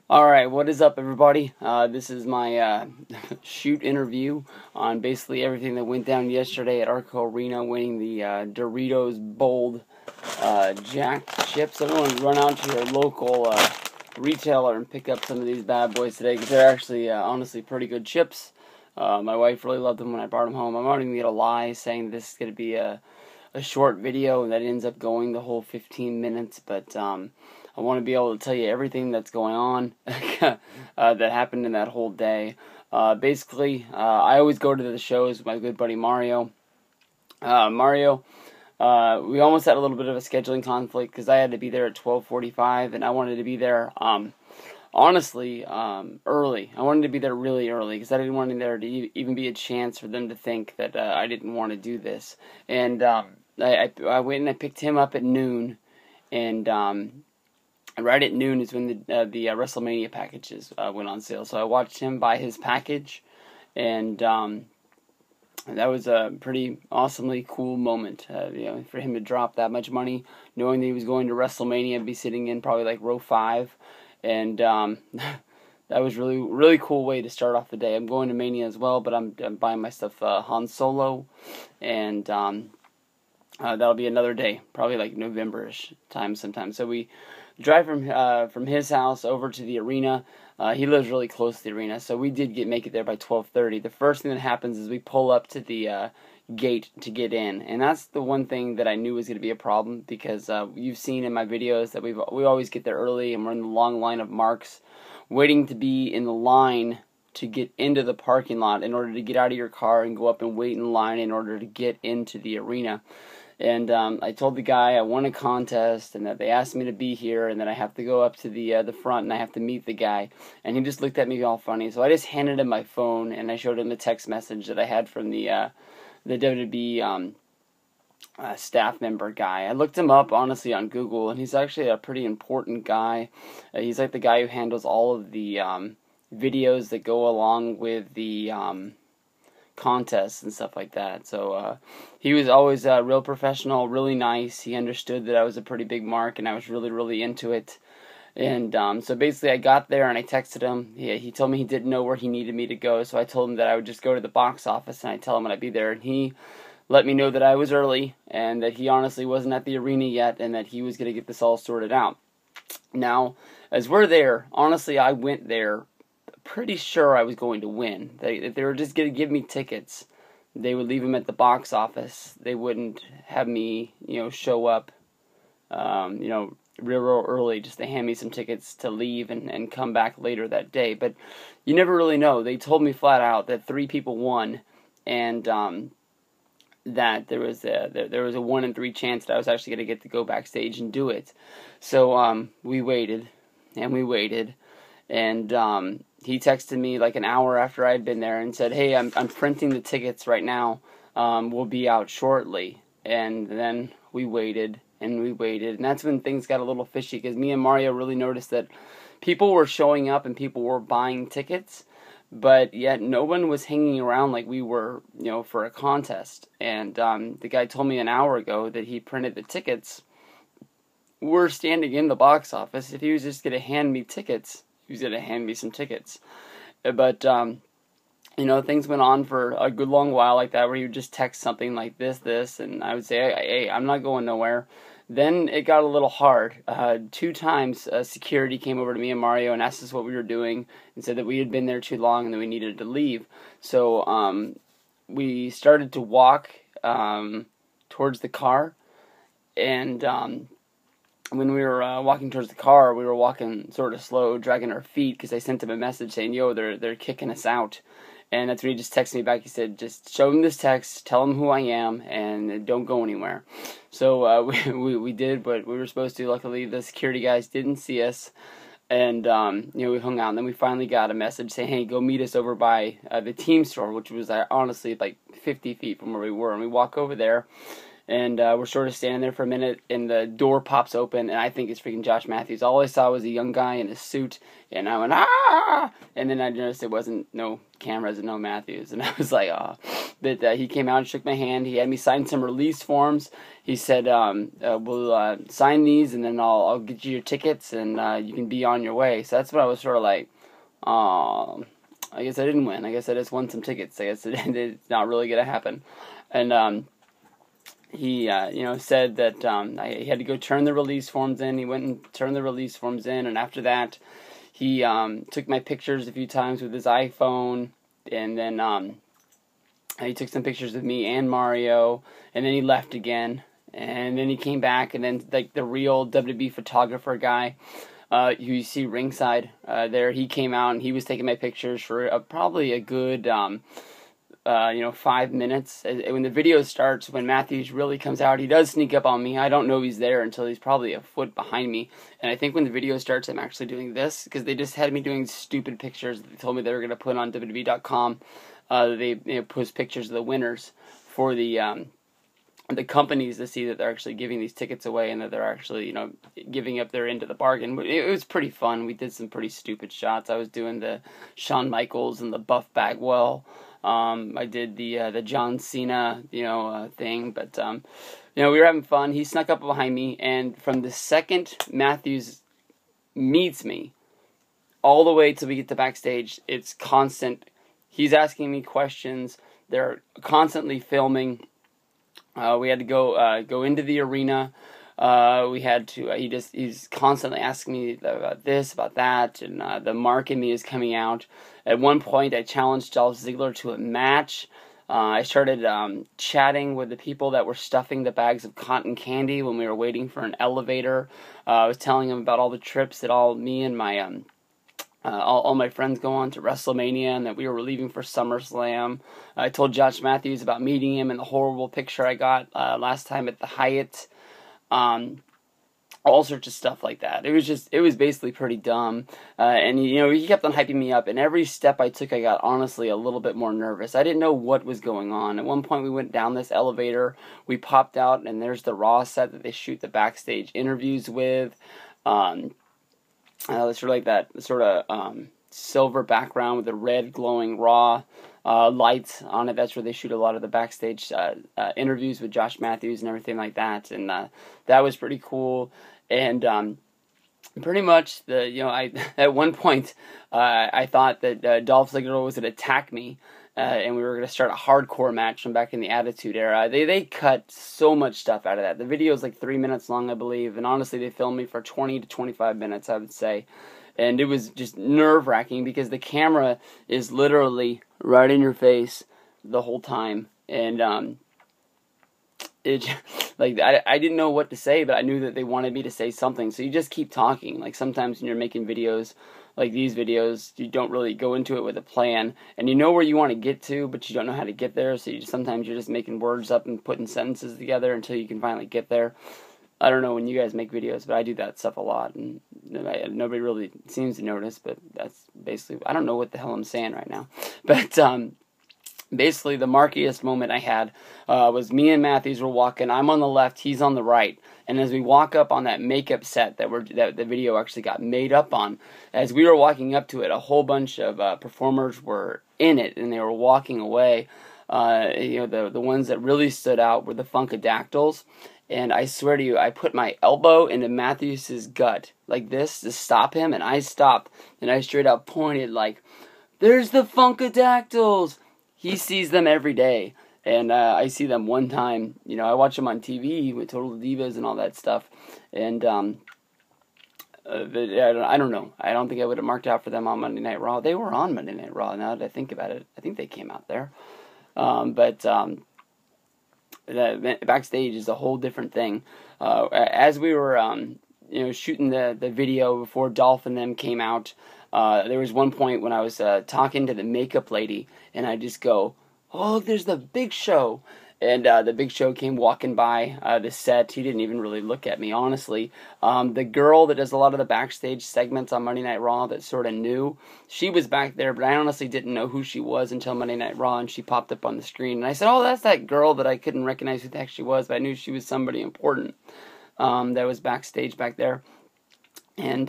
Alright, what is up, everybody? This is my shoot interview on basically everything that went down yesterday at Arco Arena, winning the Doritos Bold Jacked Chips. Everyone run out to your local retailer and pick up some of these bad boys today, because they're actually honestly pretty good chips. My wife really loved them when I brought them home. I'm not even going to lie saying this is going to be a short video, and that ends up going the whole 15 minutes, but I want to be able to tell you everything that's going on that happened in that whole day. Basically, I always go to the shows with my good buddy Mario. We almost had a little bit of a scheduling conflict because I had to be there at 12:45, and I wanted to be there, honestly, early. I wanted to be there really early because I didn't want there to even be a chance for them to think that I didn't want to do this. And I went and I picked him up at noon, and right at noon is when the WrestleMania packages went on sale. So I watched him buy his package, and that was a pretty awesomely cool moment. For him to drop that much money, knowing that he was going to WrestleMania and be sitting in probably like row 5, and that was really cool way to start off the day. I'm going to Mania as well, but I'm buying my stuff Han Solo, and that'll be another day, probably like November-ish time sometime. So we drive from his house over to the arena. He lives really close to the arena, so we did make it there by 12:30. The first thing that happens is we pull up to the gate to get in, and that's the one thing that I knew was going to be a problem, because you've seen in my videos that we always get there early, and we're in the long line of marks, waiting to be in the line to get into the parking lot in order to get out of your car and go up and wait in line in order to get into the arena. And I told the guy I won a contest, and that they asked me to be here, and that I have to go up to the front, and I have to meet the guy. And he just looked at me all funny. So I just handed him my phone, and I showed him the text message that I had from the WWE staff member guy. I looked him up, honestly, on Google, and he's actually a pretty important guy. He's like the guy who handles all of the videos that go along with the contests and stuff like that. So he was always real professional, really nice. He understood that I was a pretty big mark, and I was really into it. And so basically I got there and I texted him. He told me he didn't know where he needed me to go, so I told him that I would just go to the box office and I'd tell him when I'd be there. And he let me know that I was early, and that he honestly wasn't at the arena yet, and that he was going to get this all sorted out. Now, as we're there, honestly, I went there pretty sure I was going to win. If they were just going to give me tickets, they would leave them at the box office. They wouldn't have me, show up, real early just to hand me some tickets to leave and come back later that day. But you never really know. They told me flat out that 3 people won, and that there was a 1 in 3 chance that I was actually going to get to go backstage and do it. So we waited, and we waited, and he texted me like an hour after I had been there and said, "Hey, I'm printing the tickets right now. We'll be out shortly." And then we waited, and that's when things got a little fishy, because me and Mario really noticed that people were showing up and people were buying tickets, but yet no one was hanging around like we were, for a contest. And the guy told me an hour ago that he printed the tickets. We're standing in the box office. If he was just going to hand me tickets, he was going to hand me some tickets. But, things went on for a good long while like that, where he would just text something like this, and I would say, hey, I'm not going nowhere. Then it got a little hard. 2 times security came over to me and Mario and asked us what we were doing, and said that we had been there too long and that we needed to leave. So we started to walk towards the car, and when we were walking towards the car, we were walking sort of slow, dragging our feet, because I sent him a message saying, "Yo, they're kicking us out." And that's when he just texted me back. He said, "Just show him this text, tell him who I am, and don't go anywhere." So we did what we were supposed to. Luckily, the security guys didn't see us, and we hung out. And then we finally got a message saying, "Hey, go meet us over by the team store," which was honestly like 50 feet from where we were. And we walk over there, And we're sort of standing there for a minute, and the door pops open, and I think it's freaking Josh Matthews. All I saw was a young guy in a suit, and I went, ah! And then I noticed it wasn't no cameras and no Matthews, and I was like, ah. But he came out and shook my hand. He had me sign some release forms. He said, we'll sign these, and then I'll get you your tickets, and you can be on your way. So that's what I was sort of like, I guess I didn't win. I guess I just won some tickets. I guess it's not really going to happen. And he, said that he had to go turn the release forms in. He went and turned the release forms in, and after that, he took my pictures a few times with his iPhone, and then he took some pictures of me and Mario, and then he left again, and then he came back, and then like the real WWE photographer guy, who you see ringside there, he came out and he was taking my pictures for probably a good 5 minutes. When the video starts, when Matthews really comes out, he does sneak up on me. I don't know he's there until he's probably a foot behind me. And I think when the video starts, I'm actually doing this, because they just had me doing stupid pictures that they told me they were going to put on WWE.com. They post pictures of the winners for the companies to see that they're actually giving these tickets away, and that they're actually, giving up their end of the bargain. It was pretty fun. We did some pretty stupid shots. I was doing the Shawn Michaels and the Buff Bagwell. I did the John Cena, thing, but, we were having fun. He snuck up behind me, and from the second Matthews meets me, all the way till we get to backstage, it's constant. He's asking me questions. They're constantly filming. We had to go into the arena. We had to. He's constantly asking me about this, about that, and the mark in me is coming out. At one point, I challenged Dolph Ziggler to a match. I started chatting with the people that were stuffing the bags of cotton candy when we were waiting for an elevator. I was telling them about all the trips that me and my all my friends go on to WrestleMania, and that we were leaving for SummerSlam. I told Josh Matthews about meeting him and the horrible picture I got last time at the Hyatt. All sorts of stuff like that. It was basically pretty dumb. And he kept on hyping me up, and every step I took, I got honestly a little bit more nervous. I didn't know what was going on. At one point, we went down this elevator, we popped out, and there's the Raw set that they shoot the backstage interviews with. It's sort of like that sort of silver background with the red glowing Raw lights on it. That's where they shoot a lot of the backstage interviews with Josh Matthews and everything like that. And that was pretty cool. And pretty much I at one point I thought that Dolph Ziggler was going to attack me. And we were going to start a hardcore match from back in the Attitude Era. They cut so much stuff out of that. The video is like 3 minutes long, I believe. And honestly, they filmed me for 20 to 25 minutes, I would say. And it was just nerve-wracking because the camera is literally right in your face the whole time. And I didn't know what to say, but I knew that they wanted me to say something. So you just keep talking. Like sometimes when you're making videos, like these videos, you don't really go into it with a plan, and you know where you want to get to, but you don't know how to get there, so sometimes you're just making words up and putting sentences together until you can finally get there. I don't know when you guys make videos, but I do that stuff a lot, and nobody really seems to notice, but that's basically, I don't know what the hell I'm saying right now, but basically the markiest moment I had was me and Matthews were walking. I'm on the left, he's on the right. And as we walk up on that makeup set that the video actually got made up on, as we were walking up to it, a whole bunch of performers were in it, and they were walking away. The ones that really stood out were the Funkadactyls. And I swear to you, I put my elbow into Matthews' gut like this to stop him, and I stopped. And I straight up pointed like, "There's the Funkadactyls!" He sees them every day. And I see them one time. I watch them on TV with Total Divas and all that stuff. And I don't know. I don't think I would have marked out for them on Monday Night Raw. They were on Monday Night Raw, now that I think about it. I think they came out there. But backstage is a whole different thing. As we were shooting the video before Dolph and them came out, there was one point when I was talking to the makeup lady, and I just go, "Oh, look, there's the Big Show." and the Big Show came walking by the set. He didn't even really look at me, honestly. The girl that does a lot of the backstage segments on Monday Night Raw that's sort of new, she was back there, but I honestly didn't know who she was until Monday Night Raw, and she popped up on the screen. And I said, oh, that's that girl that I couldn't recognize who the heck she was, but I knew she was somebody important that was backstage back there. And,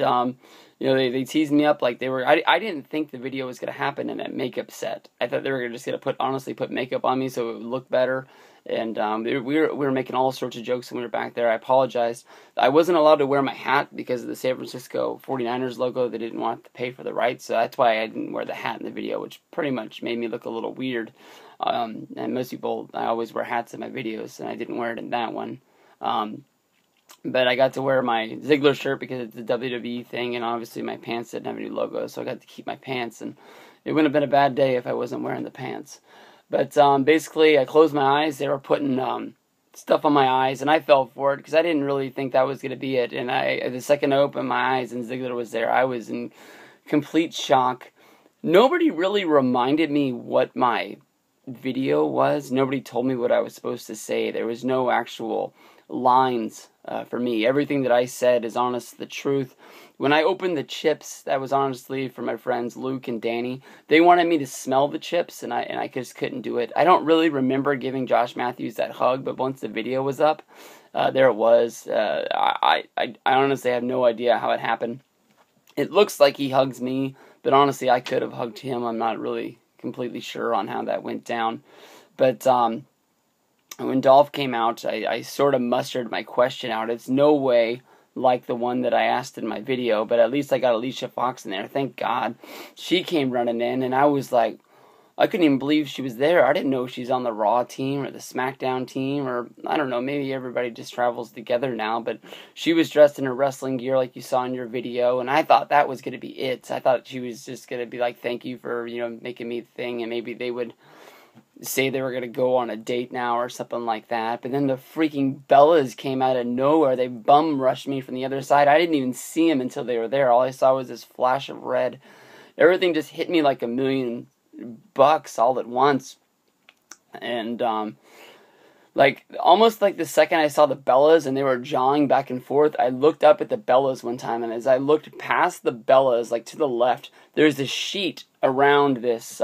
they teased me up like they were. I didn't think the video was going to happen in a makeup set. I thought they were just going to put makeup on me so it would look better. And we were making all sorts of jokes when we were back there. I apologized. I wasn't allowed to wear my hat because of the San Francisco 49ers logo. They didn't want to pay for the rights, so that's why I didn't wear the hat in the video, which pretty much made me look a little weird. And most people, I always wear hats in my videos, and I didn't wear it in that one. But I got to wear my Ziggler shirt because it's a WWE thing, and obviously my pants didn't have any logo, so I got to keep my pants, and it wouldn't have been a bad day if I wasn't wearing the pants. But basically, I closed my eyes. They were putting stuff on my eyes, and I fell for it because I didn't really think that was going to be it. And the second I opened my eyes and Ziggler was there, I was in complete shock. Nobody really reminded me what my video was. Nobody told me what I was supposed to say. There was no actual lines for me. Everything that I said is honest, the truth. When I opened the chips, that was honestly for my friends Luke and Danny. They wanted me to smell the chips, and I just couldn't do it. I don't really remember giving Josh Matthews that hug, but once the video was up, there it was. I honestly have no idea how it happened. It looks like he hugs me, but honestly, I could have hugged him. I'm not really completely sure on how that went down. But when Dolph came out, I sort of mustered my question out. It's no way like the one that I asked in my video, but at least I got Alicia Fox in there. Thank God. She came running in, and I was like, I couldn't even believe she was there. I didn't know she's on the Raw team or the SmackDown team, or I don't know, maybe everybody just travels together now, but she was dressed in her wrestling gear like you saw in your video, and I thought that was going to be it. I thought she was just going to be like, thank you for, making me the thing, and maybe they would say they were going to go on a date now or something like that. But then the freaking Bellas came out of nowhere. They bum rushed me from the other side. I didn't even see them until they were there. All I saw was this flash of red. Everything just hit me like $1,000,000 all at once. And almost like the second I saw the Bellas and they were jawing back and forth, I looked up at the Bellas one time, and as I looked past the Bellas, like to the left, there's a sheet around this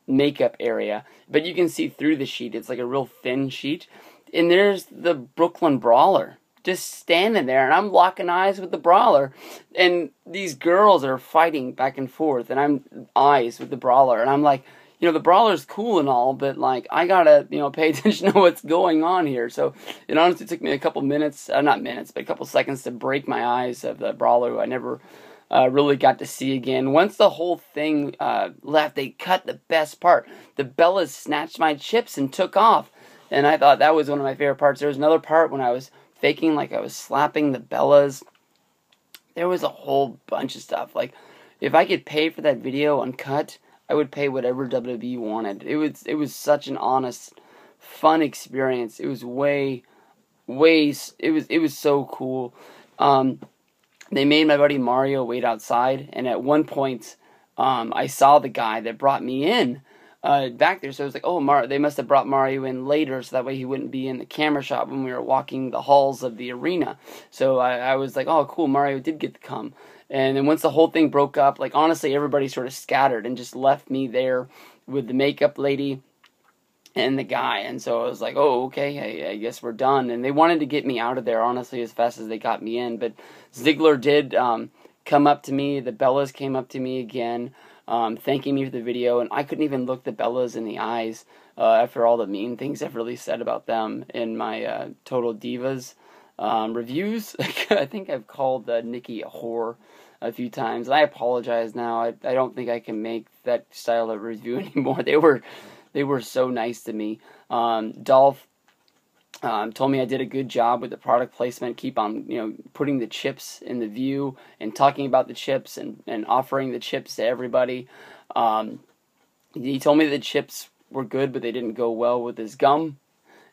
makeup area, but you can see through the sheet. It's like a real thin sheet, and there's the Brooklyn Brawler just standing there, and I'm locking eyes with the Brawler, and these girls are fighting back and forth, and I'm eyes with the Brawler, and I'm like, the Brawler's cool and all, but like I gotta pay attention to what's going on here. So it honestly took me a couple minutes, not minutes, but a couple seconds to break my eyes of the Brawler, who I never really got to see again. Once the whole thing left, they cut the best part. The Bellas snatched my chips and took off. And I thought that was one of my favorite parts. There was another part when I was faking like I was slapping the Bellas. There was a whole bunch of stuff. Like, if I could pay for that video uncut, I would pay whatever WWE wanted. It was such an honest, fun experience. It was it was so cool. They made my buddy Mario wait outside, and at one point, I saw the guy that brought me in back there. So I was like, oh, they must have brought Mario in later, so that way he wouldn't be in the camera shot when we were walking the halls of the arena. So I was like, oh, cool, Mario did get to come. And then once the whole thing broke up, like, honestly, everybody sort of scattered and just left me there with the makeup lady and the guy. And so I was like, oh, okay, I guess we're done. And they wanted to get me out of there, honestly, as fast as they got me in. But Ziggler did come up to me. The Bellas came up to me again, thanking me for the video. And I couldn't even look the Bellas in the eyes after all the mean things I've really said about them in my Total Divas reviews. I think I've called Nikki a whore a few times. And I apologize now. I don't think I can make that style of review anymore. They were so nice to me. Dolph told me I did a good job with the product placement. Keep on, putting the chips in the view and talking about the chips and offering the chips to everybody. He told me the chips were good, but they didn't go well with his gum.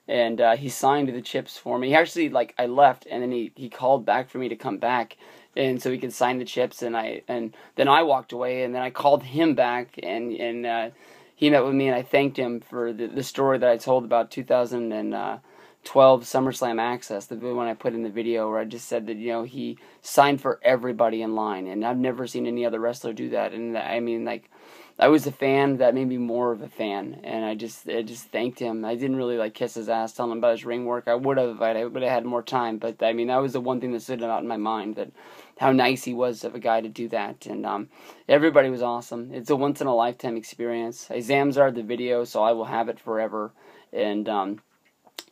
And he signed the chips for me. He actually, I left, and then he called back for me to come back, and so he could sign the chips. And then I walked away, and then I called him back, and he met with me, and I thanked him for the story that I told about 2012 SummerSlam Access, the one I put in the video where I just said that, he signed for everybody in line, and I've never seen any other wrestler do that. And I mean, like, I was a fan, that made me more of a fan, and I just thanked him. I didn't really kiss his ass, telling him about his ring work. I would have if I would have had more time, but I mean, that was the one thing that stood out in my mind, that how nice he was of a guy to do that. And everybody was awesome. It's a once in a lifetime experience. I Zamzar'd the video, so I will have it forever. And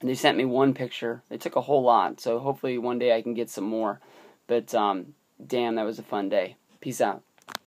they sent me one picture. They took a whole lot, so hopefully one day I can get some more. But damn, that was a fun day. Peace out.